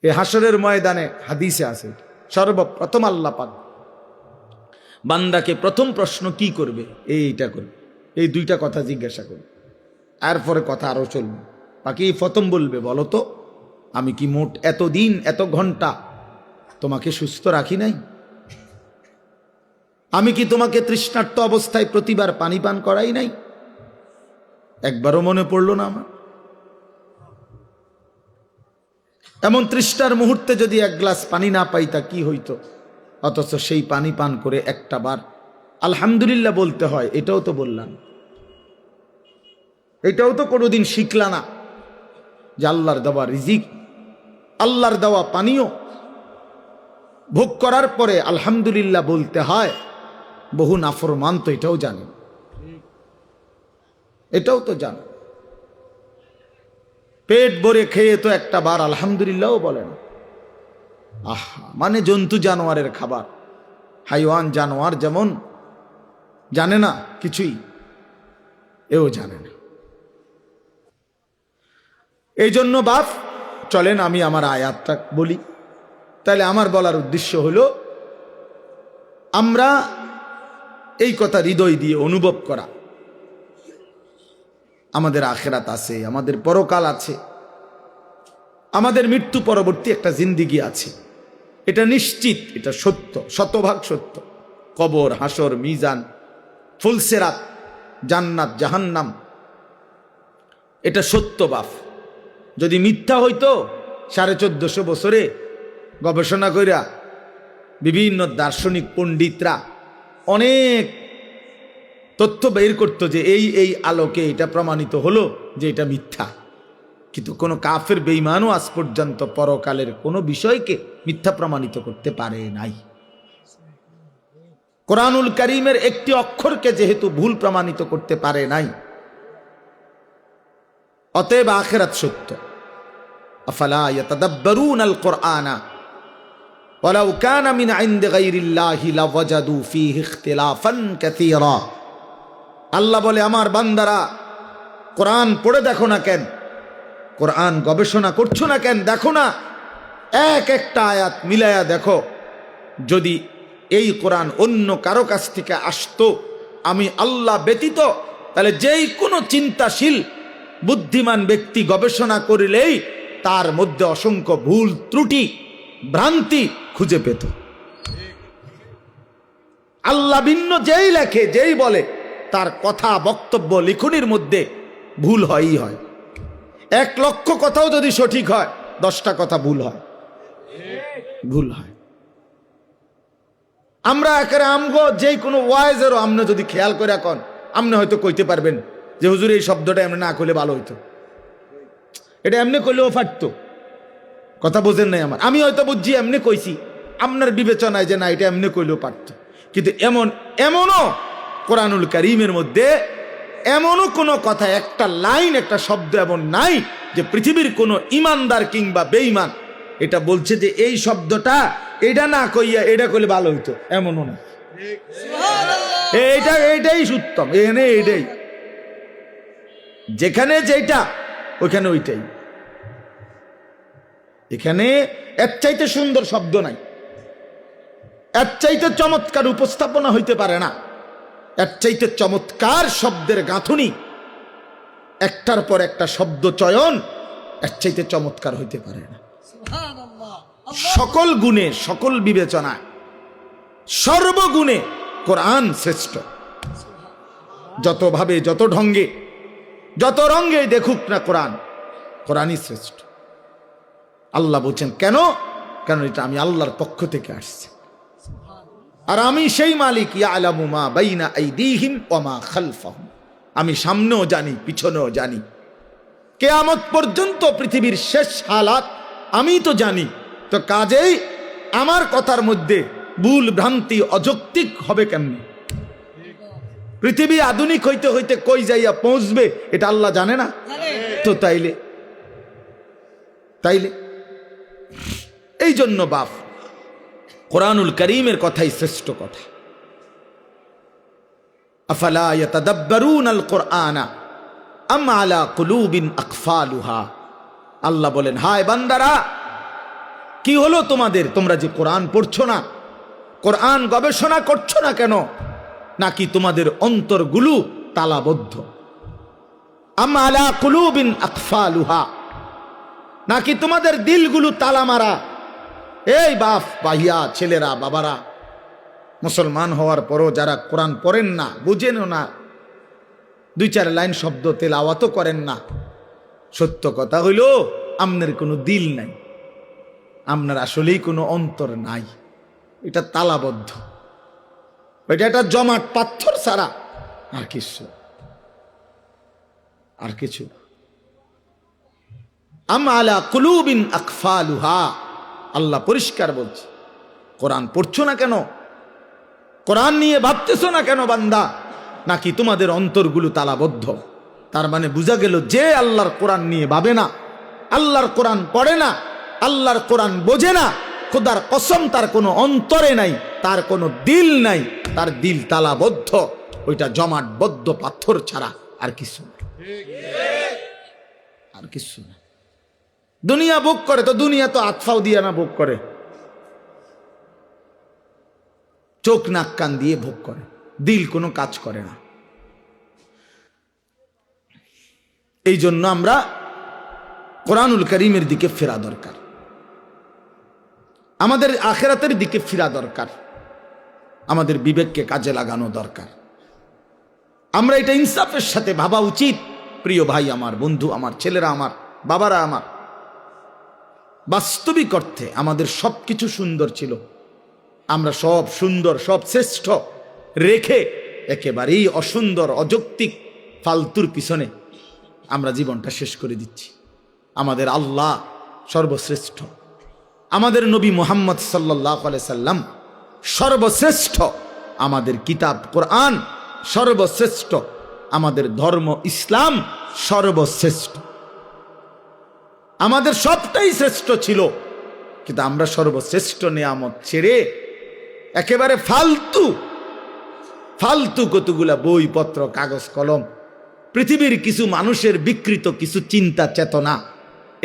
এই হাসরের ময়দানে হাদিসে আছে, সর্বপ্রথম আল্লাহ পাক বান্দাকে প্রথম প্রশ্ন কি করবে? এইটা করবে, এই দুইটা কথা জিজ্ঞাসা করবে, এরপরে কথা আরো চলবে। বাকি প্রথম বলবে, বলো তো আমি কি মোট এত দিন এত ঘন্টা তোমাকে সুস্থ রাখি নাই? আমি কি তোমাকে তৃষ্ণার্ত অবস্থায় প্রতিবার পানি পান করাই নাই? একবারও মনে পড়লো না আমার? এমন তৃষ্ণার মুহূর্তে যদি এক গ্লাস পানি না পাইতা কি হইতো? অথচ সেই পানি পান করে একটা বার আলহামদুলিল্লাহ বলতে হয়, এটাও তো বললাম, এটাও তো কোনোদিন শিখলা না যে আল্লাহর দেওয়া রিজিক, আল্লাহর দেওয়া পানীয় ভোগ করার পরে আলহামদুলিল্লাহ বলতে হয়। বহু নাফরমান তো এটাও জানে, এটাও তো জানে। পেট ভরে খেয়ে তো একটা বার আলহামদুলিল্লাহও বলে না। আহা, মানে জন্তু জানোয়ারের খাবার, হাইওয়ান জানোয়ার যেমন জানে না কিছুই, এও জানে না। এই জন্য বাপ চলেন আমি আমার আয়াতটা বলি। তাহলে আমার বলার উদ্দেশ্য হলো আমরা এই কথা হৃদয় দিয়ে অনুভব করা, আমাদের আখিরাত আছে, আমাদের পরকাল আছে, আমাদের মৃত্যু পরবর্তী একটা জিন্দিগি আছে, এটা নিশ্চিত, এটা সত্য, শতভাগ সত্য। কবর, হাসর, মিজান, ফুলসেরাত, জান্নাত, জাহান্নাম, এটা সত্য বাপ। যদি মিথ্যা হইতো 1450 বছরে গবেষণা কইরা বিভিন্ন দার্শনিক পণ্ডিতরা অনেক তথ্য বের করতো যে এই আলোকে এটা প্রমাণিত হলো যে এটা মিথ্যা। কিন্তু কোনো কাফের বেঈমানও আজ পর্যন্ত পরকালের কোনো বিষয়কে মিথ্যা প্রমাণিত করতে পারে নাই। কোরআনুল কারীমের একটি অক্ষরকে যেহেতু ভুল প্রমাণিত করতে পারে নাই, অতএব আখিরাত সত্য। আফালা ইয়াতাদাব্বারুনাল কুরআনা ওয়ালাউ কানা মিন ইনদি গায়রিল্লাহি লাওয়াজাদু ফীহি ইখতিলাফান কাসীরা। আল্লাহ বলে, আমার বান্দারা কোরআন পড়ে দেখো না কেন, কোরআন গবেষণা করছো না কেন? দেখো না, এক একটা আয়াত মিলায়া দেখো। যদি এই কোরআন অন্য কারো কাছ থেকে আসতো আমি আল্লাহ ব্যতীত, তাহলে যেই কোনো চিন্তাশীল বুদ্ধিমান ব্যক্তি গবেষণা করিলেই তার মধ্যে অসংখ্য ভুল ত্রুটি ভ্রান্তি খুঁজে পেত। আল্লাহ ভিন্ন যেই লেখে, যেই বলে, তার কথা বক্তব্য লিখনির মধ্যে ভুল হয়ই হয়। 1 লক্ষ কথাও যদি সঠিক হয়, 10টা কথা ভুল হয়, ভুল হয়। আমরা একেবারে আমগো যে কোনো ওয়াইজেরও আমনে যদি খেয়াল করে এখন আমনে হয়তো কইতে পারবেন যে হুজুর এই শব্দটা এমনি না কইলে ভালো হইতো, এটা এমনি কইলেও পারতো। কথা বোঝেন নাই আমার? আমি হয়তো বুঝছি এমনি কইছি, আপনার বিবেচনায় যে না এটা এমনি কইলেও পারতো। কিন্তু এমনও কোরআনুল কারীমের মধ্যে এমনও কোনো কথা, একটা লাইন, একটা শব্দ এমন নাই যে পৃথিবীর কোনো ইমানদার কিংবা বেঈমান এটা বলছে যে এই শব্দটা এটা না কইয়া এটা কইলে ভালো হইতো, এমনও না। এইটাই উত্তম, এইটাই, যেখানে যেটা ওইখানে ওইটাই। এখানে এর চাইতে সুন্দর শব্দ নাই, এর চাইতে চমৎকার উপস্থাপনা হইতে পারে না, এর চাইতে চমৎকার শব্দের গাঁথুনি, একটার পর একটা শব্দ চয়ন এর চাইতে চমৎকার হইতে পারে না। সকল গুণে, সকল বিবেচনায়, সর্বগুণে কোরআন শ্রেষ্ঠ। যত ভাবে, যত ঢঙ্গে, যত রঙ্গে দেখুক না কোরআন, কোরআনই শ্রেষ্ঠ। আল্লাহ বলছেন কেন? কারণ এটা আমি আল্লাহর পক্ষ থেকে আসছে, আর আমি সেই মালিক, ইয়ালামু মা বাইনা আইদিহিম ওয়া মা খালফাহুম। আমি সামনেও জানি, পিছনেও জানি, কিয়ামত পর্যন্ত পৃথিবীর শেষ হালাত আমি তো জানি। তো কাজেই আমার কথার মধ্যে ভুল ভ্রান্তি অযৌক্তিক হবে কেমনি? পৃথিবী আধুনিক হইতে হইতে কই যাইয়া পৌঁছবে এটা আল্লাহ জানে না? তো তাইলে এই জন্য বাপ কোরআনুল কারীমের কথাই শ্রেষ্ঠ কথা। আফালা ইয়াতাদাব্বারুনাল কুরআনা আম আলা কুলুবিন আকফালুহা। আল্লাহ বলেন, হায় বান্দারা, কি হলো তোমাদের? তোমরা যে কোরআন পড়ছো না, কোরআন গবেষণা করছো না কেন? নাকি তোমাদের অন্তরগুলো তালাবদ্ধ? আম আলা কুলুবিন আকফালুহা, নাকি তোমাদের দিলগুলো তালা মারা? এই বাপ ভাইয়া, ছেলেরা, বাবারা, মুসলমান হওয়ার পরও যারা কোরআন পড়েন না, বুঝেনও না, 2-4 লাইন শব্দ তেলাওয়াতও করেন না, সত্য কথা হইল আপনার কোনো দিল নাই, আপনার আসলেই কোনো অন্তর নাই। এটা তালাবদ্ধ, এটা একটা জমাট পাথর ছাড়া আর কিছু। আম আলা কুলুবিন আকফালুহা, আল্লাহ পরিষ্কার বলছে। কোরআন পড়ছো না কেন? কোরআন নিয়ে ভাবতেছো না কেন বান্দা? নাকি তোমাদের অন্তরগুলো তালাবদ্ধ? তার মানে বোঝা গেল যে আল্লাহর কোরআন নিয়ে ভাবে না, আল্লাহর কোরআন পড়ে না, আল্লাহর কোরআন বোঝে না, খোদার কসম তার কোনো অন্তরে নাই, তার কোনো দিল নাই, তার দিল তালাবদ্ধ। ওইটা জমাটবদ্ধ পাথর ছাড়া আর কিছু না, আর কিছু না। দুনিয়া ভোগ করে তো দুনিয়া তো আতফাও দিয়া না ভোগ করে, চোখ নাক কান দিয়ে ভোগ করে, দিল কোনো কাজ করে না। এই জন্য আমরা কোরআনুল কারীমের দিকে ফেরা দরকার, আমাদের আখিরাতের দিকে ফিরা দরকার, আমাদের বিবেককে কাজে লাগানো দরকার। আমরা এটা ইনসাফের সাথে ভাবা উচিত। প্রিয় ভাই আমার, বন্ধু আমার, ছেলেরা আমার, বাবারা আমার, বাস্তবিক অর্থে আমাদের সবকিছু সুন্দর ছিল, আমরা সব সুন্দর, সব শ্রেষ্ঠ রেখে একেবারেই অসুন্দর, অযৌক্তিক, ফালতুর পিছনে আমরা জীবনটা শেষ করে দিচ্ছি। আমাদের আল্লাহ সর্বশ্রেষ্ঠ, আমাদের নবী মুহাম্মদ সাল্লাল্লাহু আলাইহি সাল্লাম সর্বশ্রেষ্ঠ, আমাদের কিতাব কোরআন সর্বশ্রেষ্ঠ, আমাদের ধর্ম ইসলাম সর্বশ্রেষ্ঠ, আমাদের সবটাই শ্রেষ্ঠ ছিল। কিন্তু আমরা সর্বশ্রেষ্ঠ নিয়ামত ছেড়ে একেবারে ফালতু কতগুলা বইপত্র, কাগজ কলম, পৃথিবীর কিছু মানুষের বিকৃত কিছু চিন্তা চেতনা,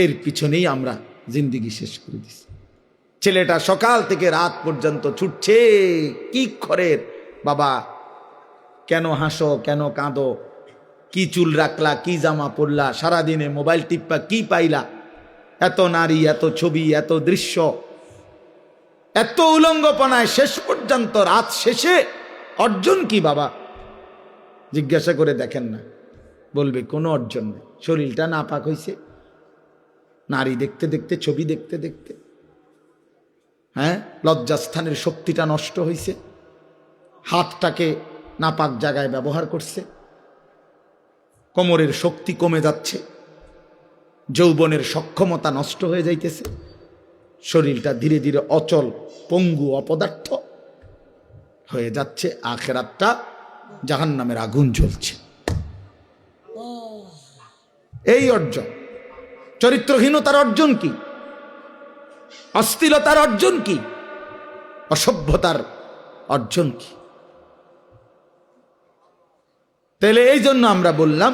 এর পিছনেই আমরা জিন্দিগি শেষ করে দিছি। ছেলেটা সকাল থেকে রাত পর্যন্ত ছুটছে, কি খরের বাবা, কেন হাসো, কেন কাঁদো, কি চুল রাখলা, কি জামা পরলা, সারাদিনে মোবাইল টিপ্পা কি পাইলা, এত নারী, এত ছবি, এত দৃশ্য, এত উলঙ্গপনায় শেষ পর্যন্ত রাত শেষে অর্জন কি বাবা? জিজ্ঞাসা করে দেখেন না, বলবে কোনো অর্জন নেই। শরীরটা নাপাক হয়েছে, নারী দেখতে দেখতে, ছবি দেখতে দেখতে, হ্যাঁ, লজ্জাস্থানের শক্তিটা নষ্ট হয়েছে, হাতটাকে নাপাক জায়গায় ব্যবহার করছে, কোমরের শক্তি কমে যাচ্ছে, যৌবনের সক্ষমতা নষ্ট হয়ে যাইতেছে, শরীরটা ধীরে ধীরে অচল, পঙ্গু, অপদার্থ হয়ে যাচ্ছে, আখেরাতটা জাহান্নামের আগুন জ্বলছে। এই অর্জন, চরিত্রহীনতার অর্জন কি? অশ্লীলতার অর্জন কি? অসভ্যতার অর্জন কি? তাহলে এই জন্য আমরা বললাম,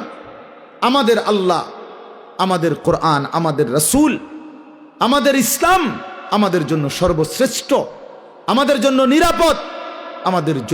আমাদের আল্লাহ, আমাদের কোরআন, আমাদের রাসূল, আমাদের ইসলাম আমাদের জন্য সর্বশ্রেষ্ঠ, আমাদের জন্য নিরাপদ, আমাদের